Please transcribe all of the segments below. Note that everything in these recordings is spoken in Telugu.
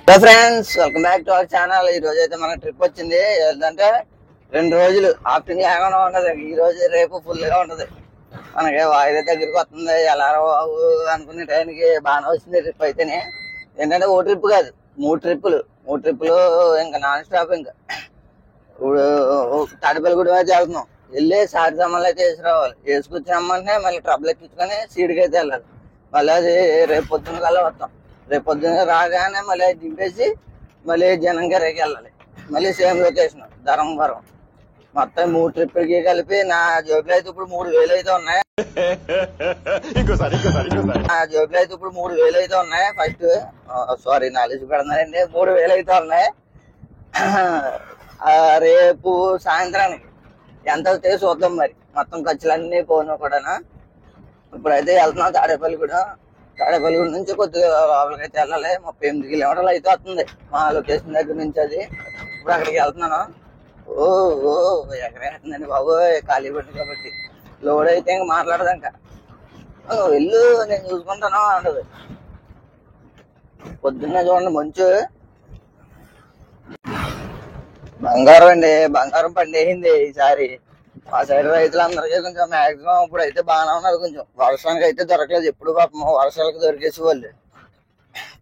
Hello friends, welcome back to our channel. ఈ రోజు అయితే మన ట్రిప్ వచ్చింది. ఏంటంటే 2 రోజులు ఆఫ్టర్నూన్ లేకుండా ఉండదు. ఈ రోజు రేపు ఫుల్ గా ఉంటది. మనకి వాయిదా దగ్గరికి వస్తుంది. ఎలా బాబు అనుకునే టైంకి బాగానే వచ్చింది ట్రిప్ అయితేనే. ఏంటంటే ఓ ట్రిప్ కాదు, 3 ట్రిప్పులు ఇంకా నాన్ స్టాప్. ఇంకా ఇప్పుడు తాడిపల్లిగూడెం అయితే వెళ్తున్నాం. వెళ్ళి సాటి సామాన్లు అయితే వేసి రావాలి. వేసుకొచ్చినామంటే మళ్ళీ ట్రబుల్ ఎక్కించుకొని సీడ్కి అయితే వెళ్ళాలి. మళ్ళీ అది రేపు పొద్దున్న కల్లా వస్తాం. రేపు పొద్దున్న రాగానే మళ్ళీ దింపేసి మళ్ళీ జనంగారికి వెళ్ళాలి. మళ్ళీ సేమ్ లొకేషన్ ధర్మవరం. మొత్తం 3 ట్రిప్పులకి కలిపి నా జోబులు అయితే ఇప్పుడు 3,000 అయితే ఉన్నాయి. ఫస్ట్ సారీ, 4 పెడుతున్నానండి. 3,000 అయితే ఉన్నాయి. రేపు సాయంత్రానికి ఎంత అవుతాయో చూద్దాం. మరి మొత్తం ఖర్చులన్నీ పోను కూడా. ఇప్పుడైతే వెళ్తున్నాం తాడేపల్లిగూడెం నుంచి కొద్దిగా లోపలికి అయితే వెళ్ళాలి. 38 కిలోమీటర్లు అయితే వస్తుంది మా లొకేషన్ దగ్గర నుంచి. అది ఇప్పుడు అక్కడికి వెళ్తున్నాను. ఓ ఓ ఎక్కడేస్తుందండి బాబు, ఖాళీ పడింది కాబట్టి. లోడ్ అయితే ఇంకా మాట్లాడదు. ఇంకా వెళ్ళు, నేను చూసుకుంటాను అంటది. పొద్దున్నే చూడండి మంచు. బంగారం అండి, బంగారం పండేసింది ఈసారి. మా సైడ్ రైతులందరికీ కొంచెం మాక్సిమం ఇప్పుడు అయితే బాగానే ఉన్నారు. కొంచెం వర్షానికి అయితే దొరకలేదు. ఎప్పుడు పాపం వర్షాలకు దొరికేసి వాళ్ళు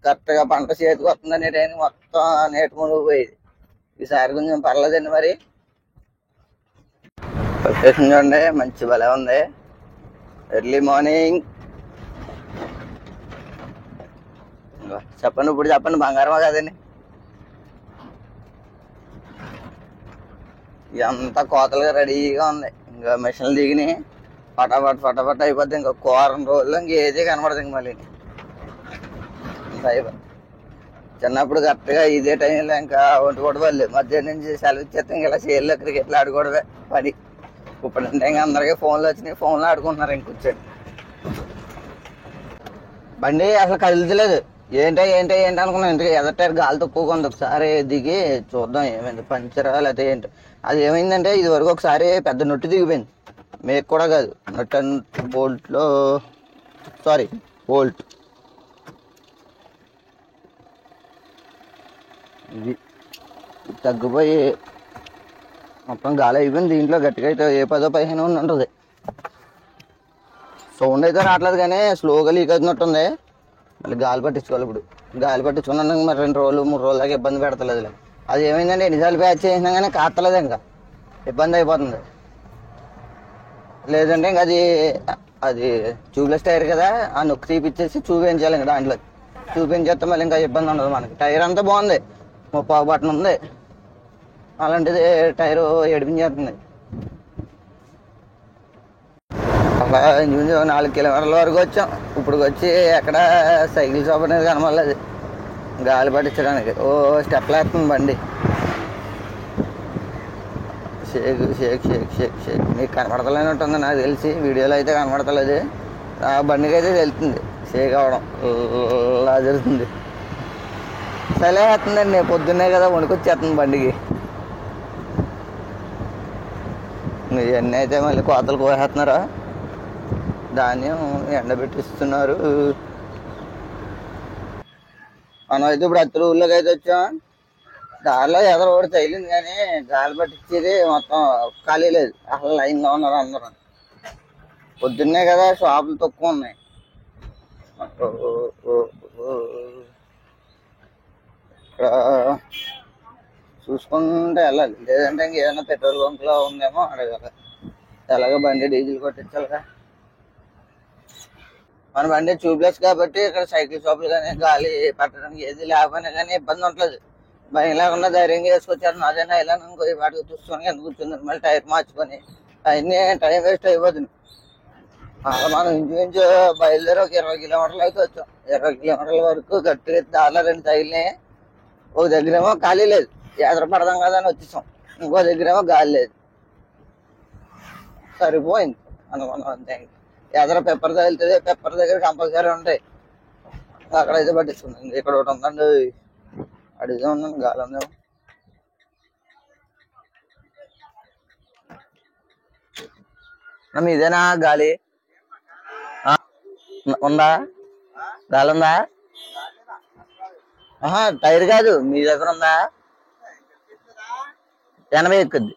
కరెక్ట్ గా పంట చేతికి వస్తుందనే టైం మొత్తం నేటి మునిగిపోయేది. ఈసారి కొంచెం పర్లేదండి. మరి లొకేషన్ చూడండి, మంచి భలే ఉంది. Early morning. చెప్పండి, ఇప్పుడు చెప్పండి, బంగారమా కదండి. ఇదంతా కోతలుగా రెడీగా ఉంది. ఇంకా మిషన్లు దిగిని ఫటాఫట్ అయిపోద్ది. ఇంకా 1 రోజుల్లో ఇంకేది కనబడదు. ఇంక మళ్ళీ అయిపోద్ది. చిన్నప్పుడు కరెక్ట్గా ఇదే టైంలో ఇంకా ఒంటిపూట వాళ్ళు మధ్యాహ్నం నుంచి సెలవు ఇచ్చేస్తే ఇంకా ఇలా చేయాలి, క్రికెట్లు ఆడుకోవడమే పని. ఇప్పుడంటే ఇంకా అందరికీ ఫోన్లు వచ్చినాయి, ఫోన్లు ఆడుకుంటున్నారు. ఇంక కూర్చొని బండి అసలు కదులుతలేదు. ఏంటి అనుకున్నాను. ఇంటికి ఎదట గాలి తక్కువగా ఉంది. ఒకసారి దిగి చూద్దాం ఏమైంది, పంచరా లేకపోతే ఏంటి. అది ఏమైందంటే ఇది వరకు ఒకసారి పెద్ద నొట్టు దిగిపోయింది. మేక్ కూడా కాదు, నట్ అండ్ బోల్ట్లో బోల్ట్. ఇది తగ్గిపోయి మొత్తం గాలి అయిపోయింది. దీంట్లో గట్టిగా అయితే ఏ 10-15 ఉంటుంది. సౌండ్ అయితే రావట్లేదు కానీ స్లోగా లీక్ అవుతున్నట్టుంది. మళ్ళీ గాలి పట్టించుకోవాలి. ఇప్పుడు గాలి పట్టించుకున్నాను. మరి 2 రోజులు 3 రోజుల దాకా ఇబ్బంది పెడతలేదు. అది ఏమైందంటే ఎన్నిసార్లు ప్యాచ్ చేసినా కానీ కాస్తలేదు. ఇంకా ఇబ్బంది అయిపోతుంది. లేదంటే ఇంకా అది ట్యూబ్లెస్ టైర్ కదా, ఆ నొక్కి తీపిచ్చేసి చూపించాలి. ఇంకా దాంట్లో చూపించేస్తే మళ్ళీ ఇంకా ఇబ్బంది ఉండదు మనకి. టైర్ అంతా బాగుంది, 30 బటన్ ఉంది. అలాంటిది టైరు ఏడిపించేస్తుంది. అలా ఇంచుమించు 4 కిలోమీటర్ల వరకు వచ్చాం. ఇప్పుడు వచ్చి ఎక్కడ సైకిల్ షాప్ అనేది కనబడలేదు గాలి పట్టించడానికి. ఓ స్టెప్లు వేస్తుంది బండి. షేక్ మీకు కనపడతలేనట్టుంది నాకు తెలిసి. వీడియోలో అయితే కనపడతలేదు. ఆ బండికి అయితే వెళ్తుంది షేక్ అవ్వడం అలా జరుగుతుంది. సలే వేస్తుందండి, పొద్దున్నే కదా వణుకొచ్చేస్తుంది బండికి. ఇవన్నీ అయితే మళ్ళీ కోతలు కోసేస్తున్నారా, ధాన్యం ఎండబెట్టిస్తున్నారు. మనం అయితే ఇప్పుడు అత్తలు ఊళ్ళోకి అయితే వచ్చాం. దారిలో ఎదరు ఒకటి తగిలింది కానీ గాలి పట్టించేది మొత్తం ఖాళీ లేదు. అసలు లైన్లో ఉన్నారు అందరూ. పొద్దున్నే కదా షాపులు తక్కువ ఉన్నాయి. ఇక్కడ చూసుకుంటే వెళ్ళాలి. లేదంటే ఇంకేదైనా పెట్రోల్ బంక్లో ఉందేమో అడగాలి. ఎలాగో బండి డీజిల్ కొట్టించాలిగా. మన బండి ట్యూబ్లెస్ కాబట్టి ఇక్కడ సైకిల్ షాపులు కానీ గాలి పట్టడానికి ఏది లేకపోయినా కానీ ఇబ్బంది ఉంటుంది. భయం లేకుండా ధైర్యంగా వేసుకొచ్చారు. అదైనా ఇలా ఇంకో వాటికి చూసుకొని ఎందుకు కూర్చుంది. మళ్ళీ టైర్ మార్చుకొని అవన్నీ టైం వేస్ట్ అయిపోతుంది. మనం ఇంచుమించు బయలుదేరి ఒక 20 కిలోమీటర్లు అయితే వచ్చాం. 20 కిలోమీటర్ల వరకు గట్టిగా దారిలో 2 తగిలినాయి. ఒక దగ్గరేమో ఖాళీ లేదు, ఎదర పడదాం కదా అని వచ్చేసాం. ఇంకో దగ్గరేమో గాలి లేదు. సరిపోయింది అనుకున్నాం అంతే. ఎదర పెప్పర్ తగులుతుంది, పెప్పర్ దగ్గర కంపల్సరీ ఉంటాయి. అక్కడైతే పట్టించుకుంది. ఇక్కడ ఒకటి ఉందండి, అడిగితే ఉన్నాను. గాలి ఉందేమో. ఇదేనా గాలి ఉందా? గాలి ఉందా? ఆహా, టైర్ కాదు, మీ దగ్గర ఉందా? 80 ఎక్కుద్ది.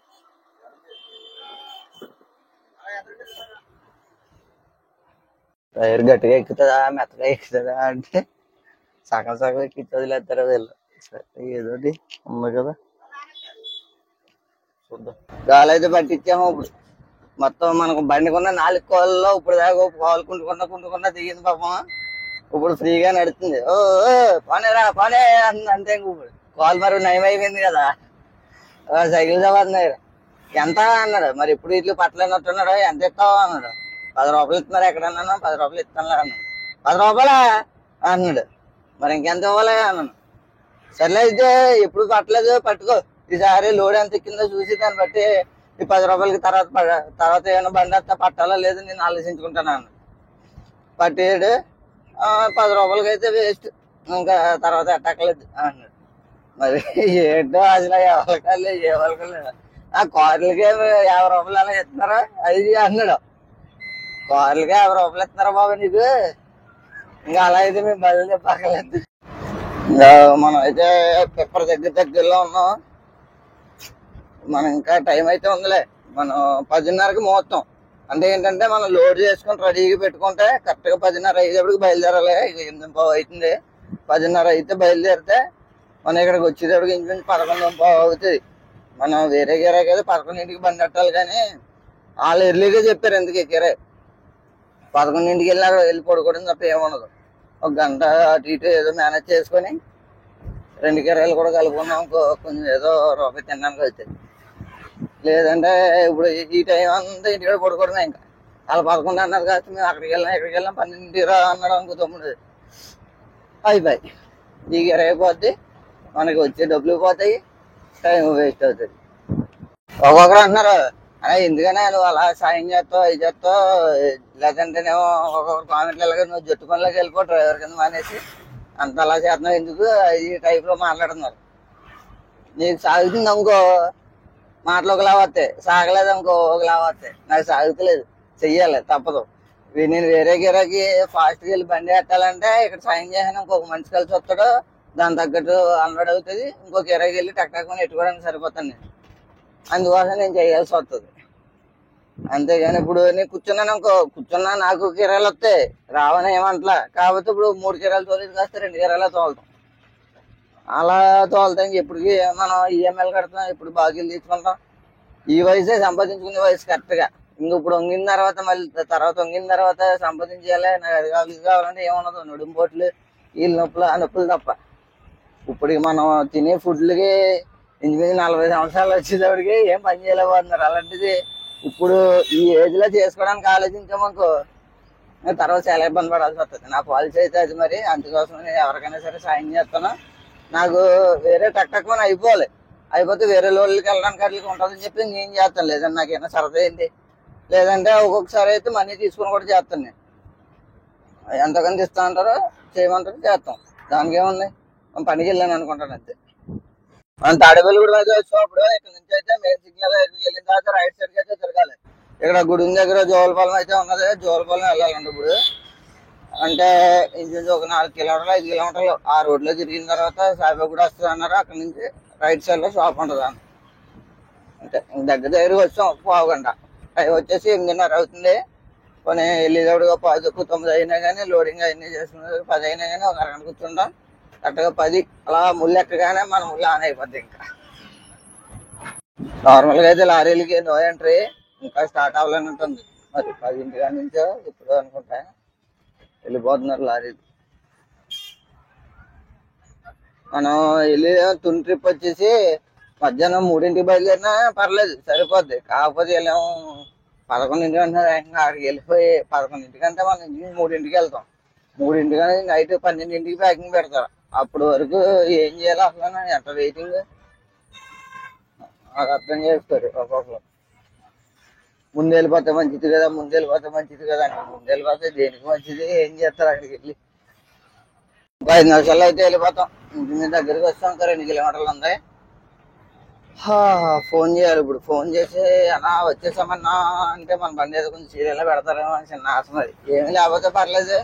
టైర్ గట్టిగా ఎక్కుతుందా మెత్తగా ఎక్కుతుందా అంటే సగం సగం ఎక్కి వదిలేస్తారా వీళ్ళు. సరే, ఏదోటి ఉంది కదా, చూద్దాం. గాలి అయితే పట్టించాము ఇప్పుడు. మొత్తం మనకు బండికున్న 4 కోళ్ళలో ఇప్పుడు దాకా కాలు కుంటుకున్నా దిగింది పాపం. ఇప్పుడు ఫ్రీగా నడుస్తుంది. ఓ ఓ, పోనేరా పోనే అంతే. ఇప్పుడు కాలు మరి నయం అయిపోయింది కదా. సైకిల్ చదువుతున్నారు. ఎంత అన్నాడు మరి, ఇప్పుడు ఇట్లు పట్టలేనట్టున్నాడు. ఎంత ఇస్తావు అన్నాడు. 10 రూపాయలు ఇస్తున్నారు ఎక్కడన్నాను. 10 రూపాయలు ఇస్తాను అన్నాడు. 10 రూపాయలా అన్నాడు. మరి ఇంకెంత ఇవ్వాలి అన్నాను. సర్లే అయితే ఎప్పుడు పట్టలేదు, పట్టుకో. ఈసారి లోడ్ ఎంత ఎక్కిందో చూసి దాన్ని బట్టి ఈ 10 రూపాయలకి తర్వాత ఏమైనా బండి వస్తా పట్టాలా లేదు నేను ఆలోచించుకుంటాను అన్నాడు. పట్టేడు. 10 రూపాయలకి అయితే వేస్ట్, ఇంకా తర్వాత ఎట్టక్కలేదు అన్నాడు. మరి ఏంటో అసలు ఎవరికలే ఏ వాళ్ళకలే. ఆ కార్లకి 50 రూపాయలు అలా ఇస్తున్నారా అది అన్నాడు. కార్లకి 50 రూపాయలు ఇస్తున్నారా బాబు నీకు? ఇంకా అలా అయితే మేము బదులు చెప్పక్కర్లేదు. ఇంకా మనం అయితే పెప్పర్ దగ్గరలో ఉన్నాం. మనం ఇంకా టైం అయితే ఉందిలే. మనం 10:30కి ముహూర్తం. అంటే ఏంటంటే మనం లోడ్ చేసుకుని రెడీగా పెట్టుకుంటే కరెక్ట్గా 10:30 అయ్యేటప్పటికి బయలుదేరాలి. ఇక 8:30 అవుతుంది. 10:30 అయితే బయలుదేరితే మనం ఇక్కడికి వచ్చేటప్పటికి ఇంచుమించు 11:30 అవుతుంది. మనం వేరే గిరా కదా 11ంటికి బండి కట్టాలి. కానీ వాళ్ళు ఎర్లీగా చెప్పారు ఎందుకు ఎక్కారే. 11ంటికి వెళ్ళి అక్కడ వెళ్ళి పడుకోవడం తప్ప ఏముండదు. ఒక గంట అటు ఇటు ఏదో మేనేజ్ చేసుకొని 2 కిరాయిలు కూడా కలుపుకున్నాం. కొంచెం ఏదో రూపాయి తినడానికి అవుతుంది. లేదంటే ఇప్పుడు ఈ టైం అంతా ఇంటికాడ పడుకోవడమే. ఇంకా వాళ్ళు 11 అన్నారు కాబట్టి మేము అక్కడికి వెళ్ళాం ఇక్కడికి వెళ్ళాం 12 అన్నాడు అనుకో తమ్ముడు. అయిపోయి ఈ గిరాయి పోద్ది, మనకి వచ్చే డబ్బులు పోతాయి, టైం వేస్ట్ అవుతుంది. ఒక్కొక్కరు అంటున్నారు అలా ఎందుకనే నువ్వు అలా సాయం చేస్తావు అది చేస్తావు, లేదంటేనేమో ఒక్కొక్కరు కామెంట్లు వెళ్ళగా నువ్వు జట్టు పనిలోకి వెళ్ళిపో డ్రైవర్ కింద మానేసి అంత అలా చేస్తున్నావు ఎందుకు ఈ టైప్లో మాట్లాడుతున్నారు. నీకు సాగుతుంది అనుకో మాటలు ఒకలా వస్తాయి, సాగలేదు అనుకో ఒకలా వస్తాయి. నాకు సాగుతలేదు, చెయ్యాలి తప్పదు. నేను వేరే గిరాకి ఫాస్ట్గా వెళ్ళి బండి పెట్టాలంటే ఇక్కడ సాయం చేసాను ఇంకొక మనిషి కలిసి వస్తాడు, దాని తగ్గట్టు 100 అవుతుంది. ఇంకొక గిరాకి వెళ్ళి టక్టక్కుని ఎట్టుకోవడానికి సరిపోతాను నేను. అందుకోసం నేను చేయాల్సి వస్తుంది. అంతేగాని ఇప్పుడు నేను కూర్చున్నాను అనుకో, కూర్చున్నా నాకు కిరాయిలు వస్తాయి రావని ఏమంటలా. కాకపోతే ఇప్పుడు 3 కిరాయిలు తోలేది కాస్త 2 కిరాయిలు తోలుతాం. అలా తోలుతాం. ఎప్పటికి మనం ఈఎంఐలు కడతాం, ఇప్పుడు బాకీలు తీసుకుంటాం. ఈ వయసే సంపాదించుకునే వయసు కరెక్ట్గా. ఇంక ఇప్పుడు వంగిన తర్వాత మళ్ళీ తర్వాత వంగిన తర్వాత సంపాదించాలి. నాకు అది కావాలి ఇది కావాలంటే ఏమున్నదు, నడుంపోట్లు వీళ్ళ నొప్పులు ఆ నొప్పులు తప్ప. ఇప్పటికి మనం తినే ఫుడ్లకి ఇంచుమించు 40 సంవత్సరాలు వచ్చేటప్పటికి ఏం పని చేయలేకపోతున్నారు. అలాంటిది ఇప్పుడు ఈ ఏజ్ లో చేసుకోవడానికి ఆలోచించామనుకో తర్వాత చాలా ఇబ్బంది పడాల్సి వస్తుంది. నా పాలసీ అయితే అది. మరి అందుకోసం నేను ఎవరికైనా సరే సాయం చేస్తాను. నాకు వేరే టక్మని అయిపోవాలి, అయిపోతే వేరే లోన్లకి వెళ్ళడానికి అట్లకి ఉంటుందని చెప్పి నేను చేస్తాను. లేదంటే నాకేమైనా సరదా ఏంటి, లేదంటే ఒక్కొక్కసారి అయితే మనీ తీసుకుని కూడా చేస్తాను. నేను ఎంతకంత ఇస్తా అంటారో చేయమంటారో చేస్తాం. దానికి ఏముంది, మనం పనికి వెళ్ళాను అనుకుంటాను అంతే. మనం తాడేపల్లి కూడా అయితే వచ్చినప్పుడు ఇక్కడ నుంచి అయితే మెయిన్ సిగ్నల్ వెళ్ళిన తర్వాత రైట్ సైడ్కి అయితే తిరగాలి. ఇక్కడ గుడి దగ్గర జోలపాలెం అయితే ఉన్నది, జోలపాలెం వెళ్ళాలండి. ఇప్పుడు అంటే ఇంచుమించు ఒక 4 కిలోమీటర్లు 5 కిలోమీటర్లు ఆ రోడ్లో తిరిగిన తర్వాత సాయిబాబా కూడా వస్తుంది అన్నారు. అక్కడ నుంచి రైట్ సైడ్ లో షాప్ ఉంటుంది అన్న. అంటే దగ్గరికి వచ్చాం 1/2 గంట. అవి వచ్చేసి 8:30 అవుతుంది. కొన్ని వెళ్ళేటప్పుడు 10:09 అయినా కానీ లోడింగ్ అవన్నీ చేసుకున్నారు. 10 అయినా కానీ ఒక అరగంట కూర్చుంటాం. కరెక్ట్గా 10 అలా ముళ్ళు ఎక్కగానే మన ముళ్ళు ఆన్ అయిపోద్ది. ఇంకా నార్మల్గా అయితే లారీలకి నో ఎంట్రీ, ఇంకా స్టార్ట్ అవ్వాలని ఉంటుంది. మరి 10 కాడి నుంచో ఇప్పుడు అనుకుంటా వెళ్ళిపోతున్నారు లారీలు. మనం వెళ్ళి తుని ట్రిప్ వచ్చేసి మధ్యాహ్నం 3ంటికి బయలుదేరినా పర్లేదు సరిపోద్ది. కాకపోతే వెళ్ళాము 11 అంటున్నారు. అక్కడికి వెళ్ళిపోయి 11 మనం 3ంటికి వెళ్తాం. 3 కానీ నైట్ 12ంటికి ప్యాకింగ్ పెడతారు. అప్పుడు వరకు ఏం చేయాలి అసలు, ఎంత వెయిటింగ్ అది అర్థం చేసుకోరు. ఒక్కొక్కరు ముందు వెళ్ళిపోతే మంచిది కదా, ముందు వెళ్ళిపోతే మంచిది కదా అని. ముందు వెళ్ళిపోతే దేనికి మంచిది, ఏం చేస్తారు అక్కడికి వెళ్ళి. 5 నిమిషాల్లో అయితే వెళ్ళిపోతాం. ఇంటి మీద దగ్గరికి వస్తాం. ఇంకా 2 కిలోమీటర్లు ఉంది. ఫోన్ చేయాలి ఇప్పుడు. ఫోన్ చేసి అన్నా వచ్చేసామన్నా అంటే మన బండి ఏదో కొంచెం సీరియల్లో పెడతారేమో అని చిన్న ఆశ. మరి ఏమి లేకపోతే పర్లేదు,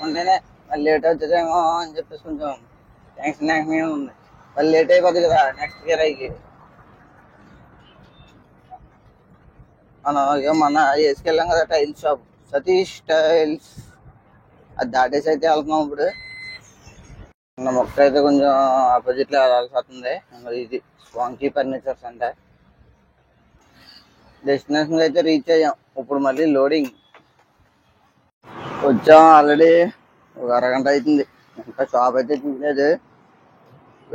ఉంటేనే మళ్ళీ లేట్ అవుతుందేమో అని చెప్పేసి కొంచెం టెన్షన్ ఉంది. మళ్ళీ లేట్ అయిపోతుంది కదా నెక్స్ట్ ఇయర్ అయ్యి. మనం మన వేసుకెళ్ళాం కదా టైల్ షాప్, సతీష్ టైల్స్, అది దాటేసి అయితే వెళ్తున్నాం ఇప్పుడు. మన మొక్క అయితే కొంచెం ఆపోజిట్ లో వెళ్ళాల్సి వస్తుంది. ఇది స్వాంకీ ఫర్నిచర్స్ అంటే. డెస్టినేషన్ అయితే రీచ్ అయ్యాం. ఇప్పుడు మళ్ళీ లోడింగ్ వచ్చాం. ఆల్రెడీ ఒక అరగంట అవుతుంది, ఇంకా షాప్ అయితే తీయలేదు,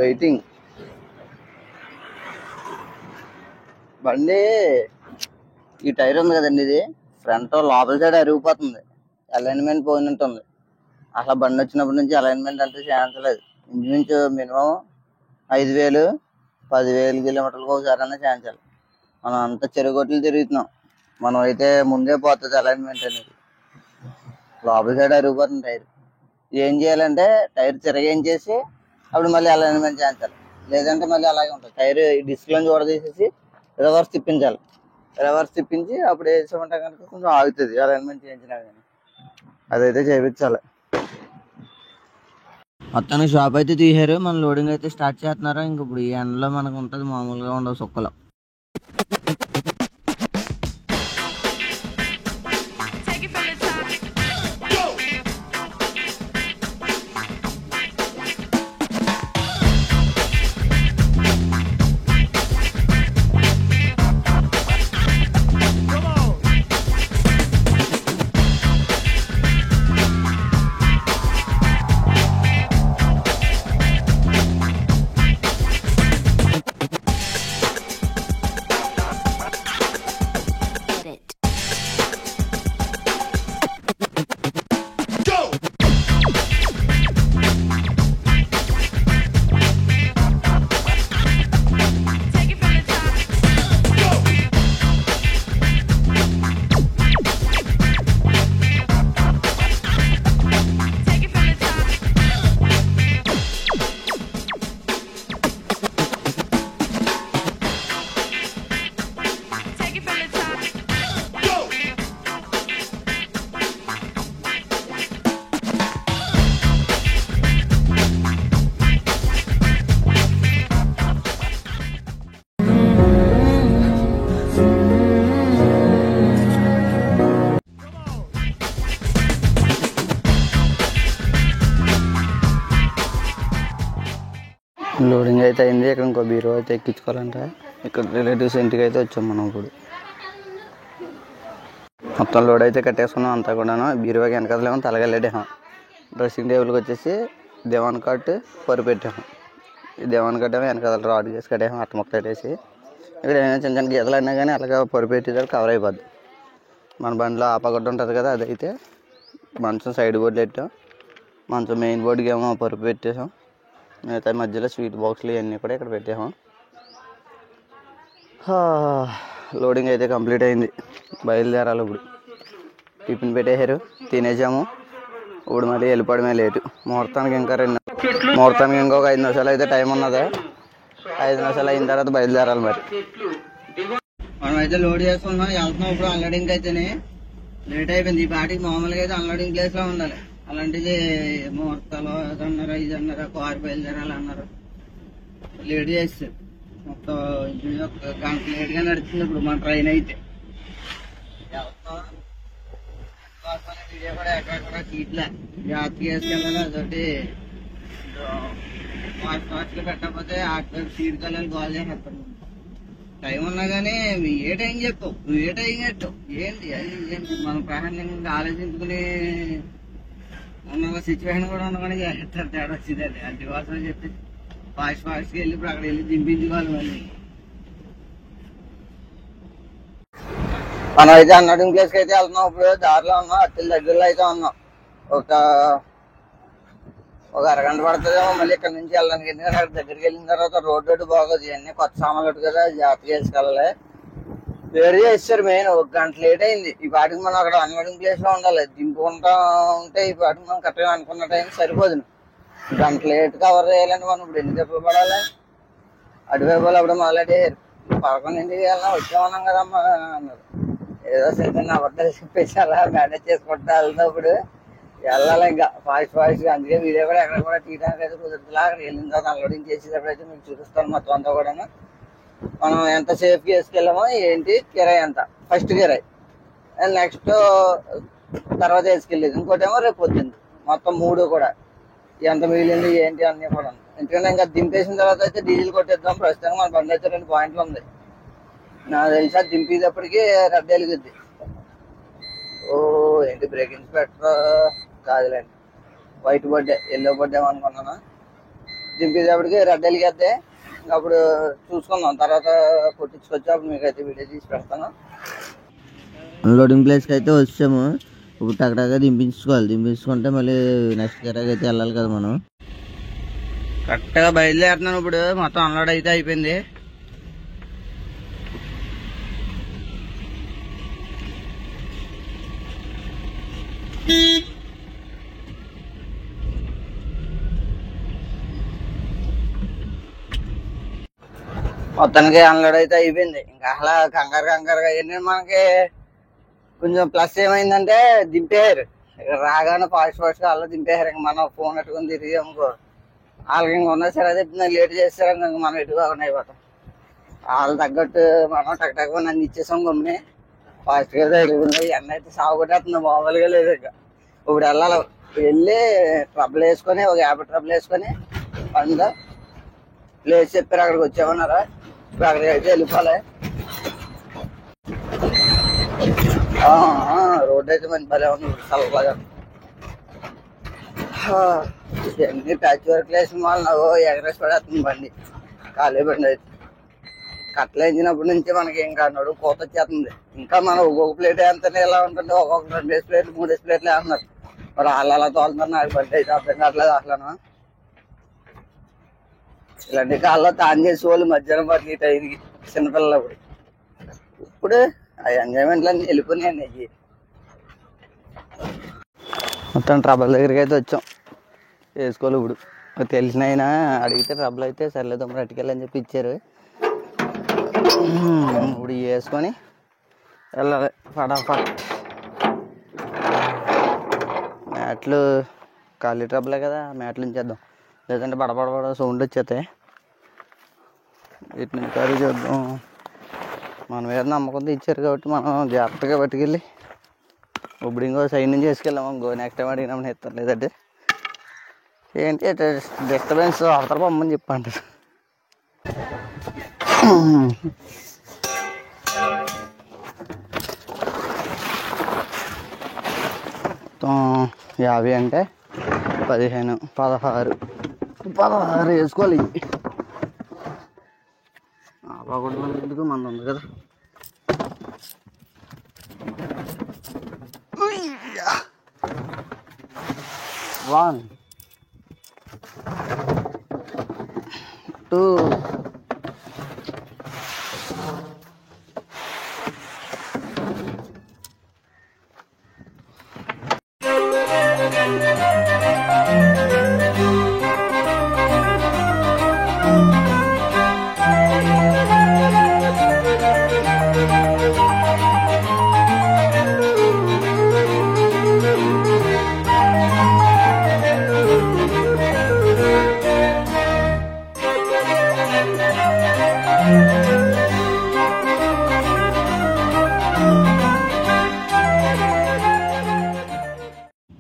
వెయిటింగ్. బండి ఈ టైర్ ఉంది కదండి, ఇది ఫ్రంట్ లోపల సైడ్ అరిగిపోతుంది, అలైన్మెంట్ పోయినట్టుంది. అసలు బండి వచ్చినప్పటి నుంచి అలైన్మెంట్ అంటే ఛాన్స్ లేదు. ఇంచుమించు మినిమం 5,000 10,000 కిలోమీటర్లకు ఒకసారి అన్న ఛాన్స్ లేదు. మనం అంతా చెరుగొట్లు తిరుగుతున్నాం. మనం అయితే ముందే పోతుంది అలైన్మెంట్ అనేది. లోపల సైడ్ అరిగిపోతుంది టైర్. ఏం చేయాలంటే టైర్ తిరగేంచేసి అప్పుడు మళ్ళీ అలైన్మెంట్ చేయించాలి, లేదంటే మళ్ళీ అలాగే ఉంటుంది. టైర్ డిస్క్లోంచి కూడా తీసేసి రివర్స్ తిప్పించాలి. రివర్స్ తిప్పించి అప్పుడు వేసామంటే కనుక కొంచెం ఆగుతుంది అలైన్మెంట్ చేయించినా కానీ. అదైతే చేయించాలి. మొత్తానికి షాప్ అయితే తీసారు, మన లోడింగ్ అయితే స్టార్ట్ చేస్తున్నారు. ఇంక ఇప్పుడు ఈ ఎండలో మనకు ఉంటుంది, మామూలుగా ఉండవు సుక్కలు. లోడింగ్ అయితే అయింది. ఇక్కడ ఇంకో బీరో అయితే ఎక్కించుకోవాలంటే ఇక్కడ రిలేటివ్స్ ఇంటికి అయితే వచ్చాం మనం. ఇప్పుడు మొత్తం లోడ్ అయితే కట్టేసుకున్నాం అంతా కూడాను. బీరువాకి వెనకలేమో తలగలేడాము. డ్రెస్సింగ్ టేబుల్కి వచ్చేసి దేవాన్ కట్ పరుపు పెట్టాము. ఈ దేవాన్ కట్ ఏమో వెనకాల రాడ్ చేసి కట్టాము, అట్ట మొక్క కట్టేసి. ఇక్కడ ఏమైనా చిన్న చిన్న గీతలు అయినా కానీ అలాగే పరుపు పెట్టేదారు కవర్ అయిపోద్ది. మన బండిలో ఆపగొడ్డ ఉంటుంది కదా, అదైతే మంచం సైడ్ బోర్డులు పెట్టాం. మంచం మెయిన్ బోర్డుకి ఏమో పరుపు పెట్టేసాం. మిగతా మధ్యలో స్వీట్ బాక్స్లు ఇవన్నీ కూడా ఇక్కడ పెట్టాము. లోడింగ్ అయితే కంప్లీట్ అయింది, బయలుదేరాలి. ఇప్పుడు టిఫిన్ పెట్టేశారు, తినేసాము. ఇప్పుడు మళ్ళీ వెళ్ళిపోవడమే లేటు. ముహూర్తానికి ఇంకొక 5 నిమిషాలు అయితే టైం ఉన్నది. 5 నిమిషాలు అయిన తర్వాత బయలుదేరాలి. మరి మనం అయితే లోడ్ చేసుకుంటున్నాం, వెళ్తున్నాం. ఇప్పుడు అన్లోడింగ్ అయితేనే లేట్ అయిపోయింది. ఈ పాటికి మామూలుగా అయితే అన్లోడింగ్ ప్లేస్ లో ఉండాలి. అలాంటిది ముహూర్తాలు అదన్నారు, ఇది అన్నారు, కారు బయలుదేరాలి అన్నారు. లేట్ చేస్తారు మొత్తం. గంట లేట్గా నడుస్తుంది ఇప్పుడు మన ట్రైన్ అయితే. వీడియో కూడా ఎక్కడెక్కడ సీట్లే జాగ్రత్తగా వేసుకెళ్ళాలి. అదొకటి ఫాస్ట్ గా పెట్టకపోతే సీట్ కళ్ళని కాల్ చేసేస్తాను. టైం ఉన్నా కానీ ఏ టైం చెప్పు, నువ్వు ఏ టైం పెట్టావు ఏంటి అది మన ప్రాధాన్యంగా ఆలోచించుకుని ఉన్న సిచ్యువేషన్ కూడా ఉండగానే చేస్తారు. తేడా వచ్చింది అది అందుకోసం చెప్పి ఫాస్ట్గా వెళ్ళి ఇప్పుడు అక్కడ వెళ్ళి దింపించుకోవాలి. మళ్ళీ మనం అయితే అన్లోడింగ్ ప్లేస్కి అయితే వెళ్తున్నాం. ఇప్పుడు దారిలో ఉన్నాం, అత్తిల దగ్గరలో అయితే ఉన్నాం. ఒక అరగంట పడుతుందేమో మళ్ళీ ఇక్కడ నుంచి వెళ్ళడానికి. ఎందుకంటే అక్కడ దగ్గరికి వెళ్ళిన తర్వాత రోడ్డు బాగోదు, ఇవన్నీ కొత్త సామాన్లు కదా, జాగ్రత్తగా వేసుకెళ్ళాలి. వేరే చేస్తారు. మెయిన్ 1 గంట లేట్ అయింది. ఈ పాటికి మనం అక్కడ అన్లోడింగ్ ప్లేస్ లో ఉండాలి. దింపుకుంటా ఉంటే ఈ పాటికి మనం కరెక్ట్గా అనుకున్న టైం సరిపోదు. 1 గంట లేట్ కవర్ చేయాలంటే మనం ఇప్పుడు ఎన్ని దెబ్బలు పడాలి. అటువైపు వాళ్ళు అప్పుడు మొదలెట్టారు. 11ంటికి వెళ్ళినా వచ్చామన్నాం కదమ్మా అన్నారు. ఏదో చిన్న అబద్ధాలు చెప్పేసి అలా మేనేజ్ చేసుకుంటా వెళ్తాం. ఇప్పుడు వెళ్ళాలి ఇంకా ఫాస్ట్గా. అందుకే వీడియో కూడా ఎక్కడ కూడా తీయడానికి అయితే కుదురుతులా. అక్కడ వెళ్ళిన తర్వాత అన్లోడింగ్ చేసేటప్పుడు అయితే మీకు చూపిస్తాను మొత్తం అంతా కూడా. మనం ఎంత సేఫ్గా వేసుకెళ్ళామో ఏంటి, కిరాయి ఎంత, ఫస్ట్ కిరాయి, అండ్ నెక్స్ట్ తర్వాత వేసుకెళ్ళేది, ఇంకోటేమో రేపు పొద్దుంది. మొత్తం 3 కూడా ఎంత మిగిలింది ఏంటి అన్నీ కూడా. ఎందుకంటే ఇంకా దింపేసిన తర్వాత అయితే డీజిల్ కొట్టేద్దాం. ప్రస్తుతానికి మన బండి అయితే 2 పాయింట్లు ఉంది. నాకు తెలిసి అది దింపేటప్పటికి రెడ్ వెలుగుద్ది. ఓ ఏంటి బ్రేక్ ఇన్స్పెక్టర్ కాదులేండి, వైట్ బర్త్డే, ఎల్లో బర్త్డే అనుకున్నాను. దింపేటప్పటికి రెడ్ వెలిగేద్దే. అప్పుడు చూసుకుందాం, తర్వాత కొట్టించుకొచ్చి అప్పుడు మీకు అయితే వీడియో తీసి పెడతాను. అన్లోడింగ్ ప్లేస్కి అయితే వచ్చాము. ఇప్పుడు టకటగా దింపించుకోవాలి. దింపించుకుంటే మళ్ళీ నెక్స్ట్ కిరాకి అయితే వెళ్ళాలి కదా మనం. కరెక్ట్గా బయలుదేరుతున్నాను. ఇప్పుడు మొత్తం అన్లోడ్ అయితే అయిపోయింది. మొత్తానికి అన్లోడ్ అయితే అయిపోయింది. ఇంకా అసలు కంగారుగా ఏంటంటే మనకి కొంచెం ప్లస్ ఏమైందంటే దింపేయారు. రాగానే ఫాస్ట్గా అలా దింపేయారు. ఇంక మనం ఫోన్ పెట్టుకుని తిరిగి అనుకో వాళ్ళకి ఇంక ఉన్నా సరే అదే లేట్ చేస్తారు. ఇంక మనం ఎటుగా అయిపోతాం. వాళ్ళు తగ్గట్టు మనం టక్ నన్ను ఇచ్చేసాం. గమ్ముని ఫాస్ట్గా జరుగుతుంది. ఎండ అయితే సాగు కొట్టేస్తుంది, మామూలుగా లేదు. ఇంకా ఇప్పుడు వెళ్ళాలి. వెళ్ళి ట్రబుల్ వేసుకొని ఒక 50 ట్రబుల్ వేసుకొని పండుగ ప్లేస్ చెప్పారు, అక్కడికి వచ్చామన్నారా. ఇప్పుడు అక్కడికి అయితే వెళ్ళిపోవాలి. రోడ్డు అయితే మంచి భలే ఉంది చల్లగా. ఇవన్నీ ప్యాచ్ వర్క్ వేసిన వాళ్ళు నాకు ఎగరేసి పడేస్తుంది బండి. ఖాళీ బండి అయితే కట్టలు వేసినప్పటి నుంచి మనకి ఇంకా నడువు కోత వచ్చేస్తుంది. ఇంకా మనం ఒక్కొక్క ప్లేట్ ఎంతనే ఎలా ఉంటుంది, ఒక్కొక్క 2 ప్లేట్లు 3 ప్లేట్లు వేస్తున్నారు. మరి వాళ్ళు అలా తోలుతున్నారు. నాకు బండి అయితే అర్థం కావట్లేదు అసలు. ఇలాంటి కాళ్ళలో తాను చేసే వాళ్ళు మధ్యాహ్నం పాటు ఈ టైంకి చిన్నపిల్లలప్పుడు. ఇప్పుడు ఆ ఎంజాయ్మెంట్లు అన్నీ వెళ్ళిపోయినాయండి. అవి మొత్తం ట్రబుల్ దగ్గరికి అయితే వచ్చాం. వేసుకోవాలి ఇప్పుడు. తెలిసిన అయినా అడిగితే ట్రబుల్ అయితే సర్లేదు పట్టుకెళ్ళని చెప్పి ఇచ్చారు. ఇప్పుడు వేసుకొని వెళ్ళాలి ఫటాఫట్. మ్యాట్లు ఖాళీ ట్రబులే కదా, మ్యాట్లు ఉంచేద్దాం. లేదంటే బడబడ సౌండ్ వచ్చేస్తాయి. వీటిని కర్రీ చేద్దాం. మనం ఏదో నమ్మకంతో ఇచ్చారు కాబట్టి మనం జాగ్రత్తగా పట్టుకెళ్ళి ఇప్పుడు ఇంకో సైడ్ నుంచి వేసుకెళ్ళాము. ఇంకో నెక్స్ట్ టైం అడిగినామని ఇస్తారు. లేదంటే ఏంటి డిస్టర్బెన్స్ అవతల పొమ్మని చెప్పంటారు. మొత్తం 50 అంటే 15, 16 వేసుకోవాలి. బాగుంటుంది ఎందుకు మన ఉంది కదా. One, 2,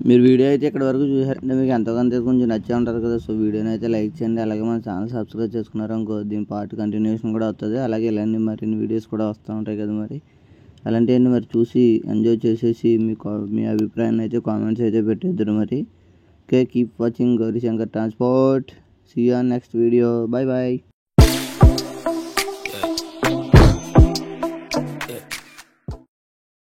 మీరు వీడియో అయితే ఇక్కడ వరకు చూసారంటే మీకు ఎంతకంటే కొంచెం నచ్చే ఉంటుంది కదా. సో వీడియోని అయితే లైక్ చేయండి. అలాగే మన ఛానల్ సబ్స్క్రైబ్ చేసుకున్నారు ఇంకో దీని పార్ట్ కంటిన్యూషన్ కూడా వస్తుంది. అలాగే ఇలాంటి మరిన్ని వీడియోస్ కూడా వస్తూ ఉంటాయి కదా. మరి అలాంటివన్నీ మరి చూసి ఎంజాయ్ చేసేసి మీ అభిప్రాయాన్ని అయితే కామెంట్స్ అయితే పెట్టేద్దరు. మరి okay, keep watching Gauri Shankar transport. See you on next video. Bye bye.